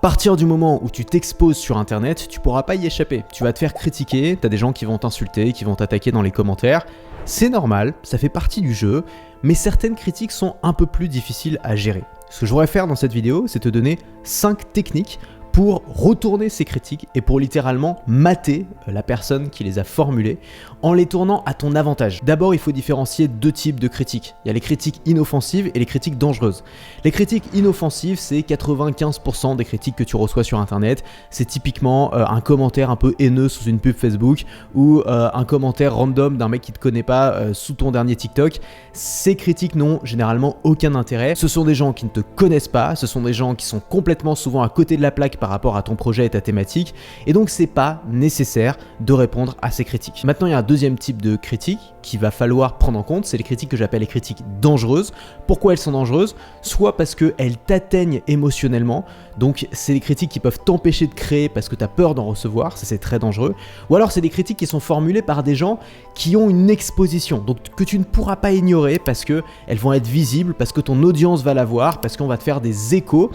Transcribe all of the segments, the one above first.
partir du moment où tu t'exposes sur internet, tu pourras pas y échapper. Tu vas te faire critiquer, t'as des gens qui vont t'insulter, qui vont t'attaquer dans les commentaires. C'est normal, ça fait partie du jeu, mais certaines critiques sont un peu plus difficiles à gérer. Ce que je voudrais faire dans cette vidéo, c'est te donner 5 techniques pour retourner ces critiques et pour littéralement mater la personne qui les a formulées en les tournant à ton avantage. D'abord, il faut différencier deux types de critiques. Il y a les critiques inoffensives et les critiques dangereuses. Les critiques inoffensives, c'est 95% des critiques que tu reçois sur internet. C'est typiquement un commentaire un peu haineux sous une pub Facebook ou un commentaire random d'un mec qui te connaît pas sous ton dernier TikTok. Ces critiques n'ont généralement aucun intérêt. Ce sont des gens qui ne te connaissent pas, ce sont des gens qui sont complètement souvent à côté de la plaque par rapport à ton projet et ta thématique, et donc c'est pas nécessaire de répondre à ces critiques. Maintenant, il y a un deuxième type de critique qu'il va falloir prendre en compte, c'est les critiques que j'appelle les critiques dangereuses. Pourquoi elles sont dangereuses? Soit parce qu'elles t'atteignent émotionnellement, donc c'est des critiques qui peuvent t'empêcher de créer parce que tu as peur d'en recevoir, ça c'est très dangereux, ou alors c'est des critiques qui sont formulées par des gens qui ont une exposition, donc que tu ne pourras pas ignorer parce qu'elles vont être visibles, parce que ton audience va la voir, parce qu'on va te faire des échos,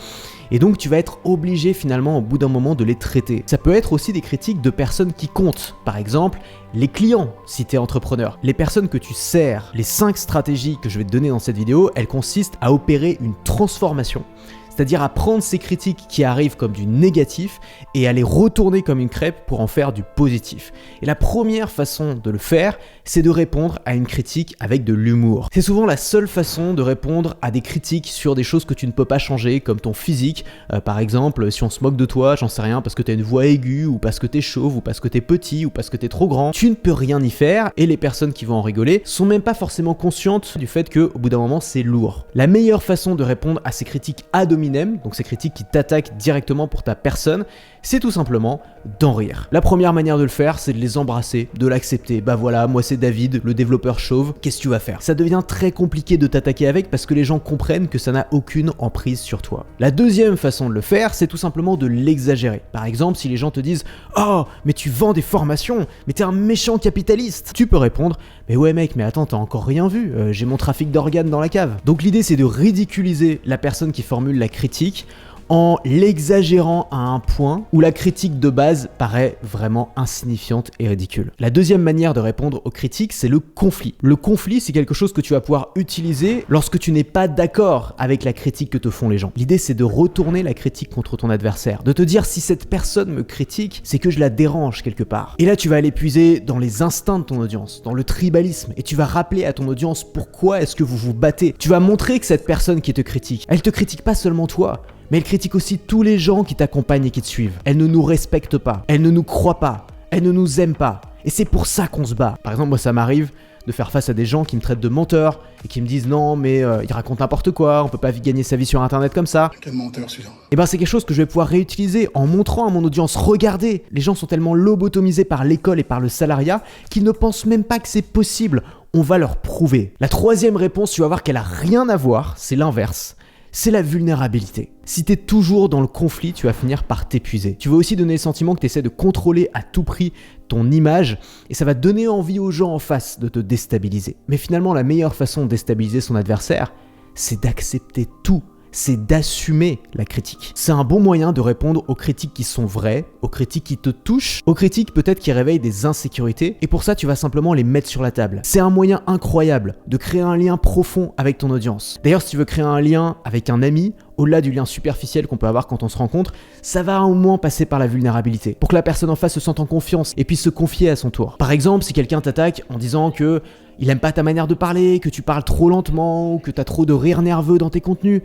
et donc tu vas être obligé finalement au bout d'un moment de les traiter. Ça peut être aussi des critiques de personnes qui comptent, par exemple les clients si tu es entrepreneur, les personnes que tu sers. Les 5 stratégies que je vais te donner dans cette vidéo, elles consistent à opérer une transformation. C'est-à-dire à prendre ces critiques qui arrivent comme du négatif et à les retourner comme une crêpe pour en faire du positif. Et la première façon de le faire, c'est de répondre à une critique avec de l'humour. C'est souvent la seule façon de répondre à des critiques sur des choses que tu ne peux pas changer, comme ton physique. Par exemple, si on se moque de toi, j'en sais rien, parce que tu as une voix aiguë, ou parce que tu es chauve, ou parce que tu es petit, ou parce que tu es trop grand, tu ne peux rien y faire, et les personnes qui vont en rigoler sont même pas forcément conscientes du fait qu'au bout d'un moment, c'est lourd. La meilleure façon de répondre à ces critiques ad hominem, donc ces critiques qui t'attaquent directement pour ta personne, c'est tout simplement d'en rire. La première manière de le faire, c'est de les embrasser, de l'accepter. Bah voilà, moi c'est David, le développeur chauve, qu'est-ce que tu vas faire? Ça devient très compliqué de t'attaquer avec parce que les gens comprennent que ça n'a aucune emprise sur toi. La deuxième façon de le faire, c'est tout simplement de l'exagérer. Par exemple, si les gens te disent « Oh, mais tu vends des formations, mais t'es un méchant capitaliste », tu peux répondre « Mais ouais mec, mais attends, t'as encore rien vu, j'ai mon trafic d'organes dans la cave ». Donc l'idée c'est de ridiculiser la personne qui formule la critique en l'exagérant à un point où la critique de base paraît vraiment insignifiante et ridicule. La deuxième manière de répondre aux critiques, c'est le conflit. Le conflit, c'est quelque chose que tu vas pouvoir utiliser lorsque tu n'es pas d'accord avec la critique que te font les gens. L'idée, c'est de retourner la critique contre ton adversaire, de te dire si cette personne me critique, c'est que je la dérange quelque part. Et là, tu vas aller puiser dans les instincts de ton audience, dans le tribalisme, et tu vas rappeler à ton audience pourquoi est-ce que vous vous battez. Tu vas montrer que cette personne qui te critique, elle te critique pas seulement toi, mais elle critique aussi tous les gens qui t'accompagnent et qui te suivent. Elle ne nous respecte pas, elle ne nous croit pas, elle ne nous aime pas. Et c'est pour ça qu'on se bat. Par exemple, moi ça m'arrive de faire face à des gens qui me traitent de menteur et qui me disent non mais il raconte n'importe quoi, on peut pas gagner sa vie sur internet comme ça. Quel menteur celui-là. Et ben c'est quelque chose que je vais pouvoir réutiliser en montrant à mon audience, regardez, les gens sont tellement lobotomisés par l'école et par le salariat qu'ils ne pensent même pas que c'est possible. On va leur prouver. La troisième réponse, tu vas voir qu'elle a rien à voir, c'est l'inverse. C'est la vulnérabilité. Si tu es toujours dans le conflit, tu vas finir par t'épuiser. Tu vas aussi donner le sentiment que tu essaies de contrôler à tout prix ton image et ça va donner envie aux gens en face de te déstabiliser. Mais finalement, la meilleure façon de déstabiliser son adversaire, c'est d'accepter tout. C'est d'assumer la critique. C'est un bon moyen de répondre aux critiques qui sont vraies, aux critiques qui te touchent, aux critiques peut-être qui réveillent des insécurités, et pour ça tu vas simplement les mettre sur la table. C'est un moyen incroyable de créer un lien profond avec ton audience. D'ailleurs, si tu veux créer un lien avec un ami, au-delà du lien superficiel qu'on peut avoir quand on se rencontre, ça va au moins passer par la vulnérabilité, pour que la personne en face se sente en confiance et puisse se confier à son tour. Par exemple, si quelqu'un t'attaque en disant que il aime pas ta manière de parler, que tu parles trop lentement, ou que tu as trop de rire nerveux dans tes contenus,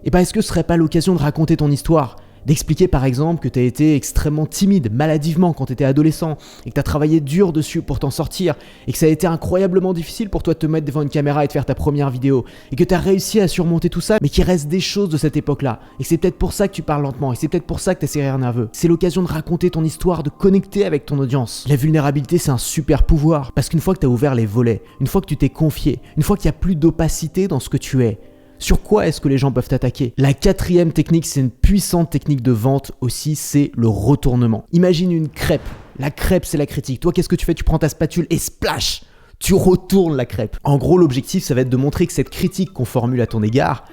et ben est-ce que ce serait pas l'occasion de raconter ton histoire? D'expliquer par exemple que tu as été extrêmement timide, maladivement quand tu étais adolescent et que tu as travaillé dur dessus pour t'en sortir et que ça a été incroyablement difficile pour toi de te mettre devant une caméra et de faire ta première vidéo et que tu as réussi à surmonter tout ça mais qu'il reste des choses de cette époque-là et que c'est peut-être pour ça que tu parles lentement et c'est peut-être pour ça que tu as ces rires nerveux. C'est l'occasion de raconter ton histoire, de connecter avec ton audience. La vulnérabilité, c'est un super pouvoir parce qu'une fois que tu as ouvert les volets, une fois que tu t'es confié, une fois qu'il n'y a plus d'opacité dans ce que tu es, sur quoi est-ce que les gens peuvent t'attaquer? La quatrième technique, c'est une puissante technique de vente aussi, c'est le retournement. Imagine une crêpe. La crêpe, c'est la critique. Toi, qu'est-ce que tu fais? Tu prends ta spatule et splash, tu retournes la crêpe. En gros, l'objectif, ça va être de montrer que cette critique qu'on formule à ton égard,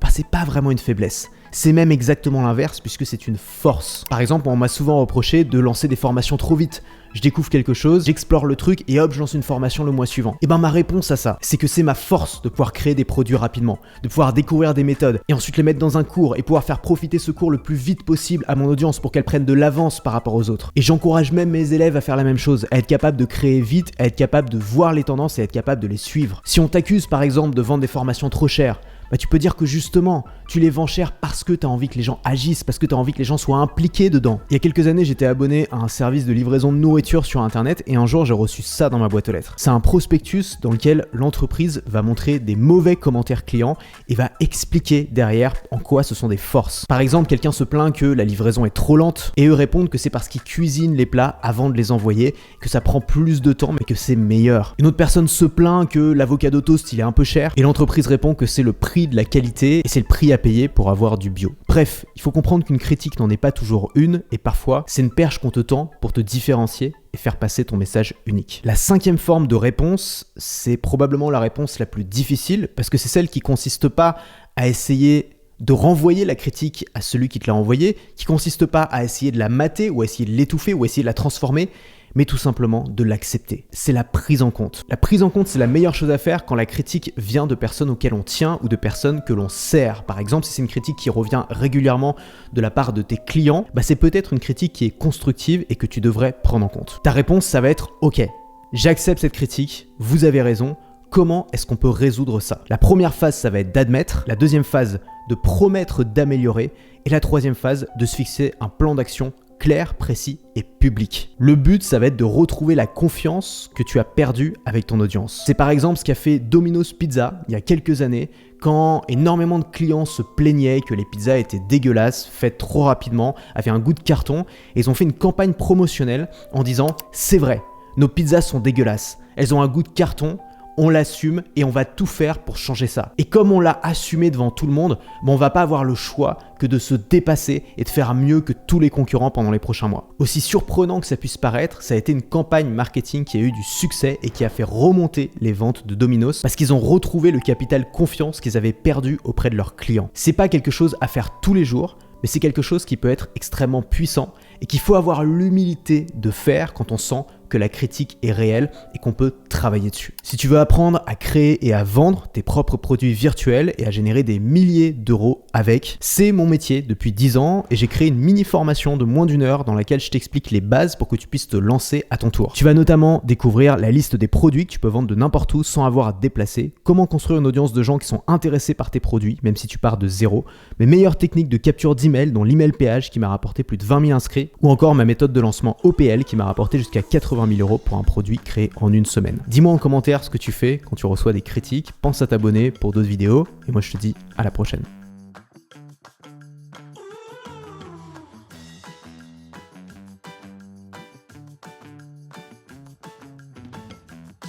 c'est pas vraiment une faiblesse. C'est même exactement l'inverse puisque c'est une force. Par exemple, on m'a souvent reproché de lancer des formations trop vite. Je découvre quelque chose, j'explore le truc et hop, je lance une formation le mois suivant. Et ben ma réponse à ça, c'est que c'est ma force de pouvoir créer des produits rapidement, de pouvoir découvrir des méthodes et ensuite les mettre dans un cours et pouvoir faire profiter ce cours le plus vite possible à mon audience pour qu'elle prenne de l'avance par rapport aux autres. Et j'encourage même mes élèves à faire la même chose, à être capable de créer vite, à être capable de voir les tendances et à être capable de les suivre. Si on t'accuse par exemple de vendre des formations trop chères, bah tu peux dire que justement, tu les vends cher parce que tu as envie que les gens agissent, parce que tu as envie que les gens soient impliqués dedans. Il y a quelques années, j'étais abonné à un service de livraison de nourriture sur internet et un jour, j'ai reçu ça dans ma boîte aux lettres. C'est un prospectus dans lequel l'entreprise va montrer des mauvais commentaires clients et va expliquer derrière en quoi ce sont des forces. Par exemple, quelqu'un se plaint que la livraison est trop lente et eux répondent que c'est parce qu'ils cuisinent les plats avant de les envoyer, que ça prend plus de temps mais que c'est meilleur. Une autre personne se plaint que l'avocado toast il est un peu cher et l'entreprise répond que c'est le prix de la qualité et c'est le prix à payer pour avoir du bio. Bref, il faut comprendre qu'une critique n'en est pas toujours une et parfois c'est une perche qu'on te tend pour te différencier et faire passer ton message unique. La 5e forme de réponse, c'est probablement la réponse la plus difficile parce que c'est celle qui consiste pas à essayer de renvoyer la critique à celui qui te l'a envoyée, qui consiste pas à essayer de la mater ou à essayer de l'étouffer ou à essayer de la transformer, mais tout simplement de l'accepter. C'est la prise en compte. La prise en compte, c'est la meilleure chose à faire quand la critique vient de personnes auxquelles on tient ou de personnes que l'on sert. Par exemple, si c'est une critique qui revient régulièrement de la part de tes clients, bah c'est peut-être une critique qui est constructive et que tu devrais prendre en compte. Ta réponse, ça va être « Ok, j'accepte cette critique, vous avez raison, comment est-ce qu'on peut résoudre ça ?» La première phase, ça va être d'admettre. La deuxième phase, de promettre d'améliorer. Et la troisième phase, de se fixer un plan d'action clair, précis et public. Le but, ça va être de retrouver la confiance que tu as perdue avec ton audience. C'est par exemple ce qu'a fait Domino's Pizza il y a quelques années quand énormément de clients se plaignaient que les pizzas étaient dégueulasses, faites trop rapidement, avaient un goût de carton et ils ont fait une campagne promotionnelle en disant « C'est vrai, nos pizzas sont dégueulasses, elles ont un goût de carton, on l'assume et on va tout faire pour changer ça. » Et comme on l'a assumé devant tout le monde, on va pas avoir le choix que de se dépasser et de faire mieux que tous les concurrents pendant les prochains mois. Aussi surprenant que ça puisse paraître, ça a été une campagne marketing qui a eu du succès et qui a fait remonter les ventes de Domino's parce qu'ils ont retrouvé le capital confiance qu'ils avaient perdu auprès de leurs clients. C'est pas quelque chose à faire tous les jours, mais c'est quelque chose qui peut être extrêmement puissant et qu'il faut avoir l'humilité de faire quand on sent que la critique est réelle et qu'on peut travailler dessus. Si tu veux apprendre à créer et à vendre tes propres produits virtuels et à générer des milliers d'euros avec, c'est mon métier depuis 10 ans et j'ai créé une mini formation de moins d'1 heure dans laquelle je t'explique les bases pour que tu puisses te lancer à ton tour. Tu vas notamment découvrir la liste des produits que tu peux vendre de n'importe où sans avoir à te déplacer, comment construire une audience de gens qui sont intéressés par tes produits, même si tu pars de zéro, mes meilleures techniques de capture d'email, dont l'email PH qui m'a rapporté plus de 20 000 inscrits, ou encore ma méthode de lancement OPL qui m'a rapporté jusqu'à 80 000 euros pour un produit créé en une semaine. Dis-moi en commentaire ce que tu fais quand tu reçois des critiques, pense à t'abonner pour d'autres vidéos, et moi je te dis à la prochaine.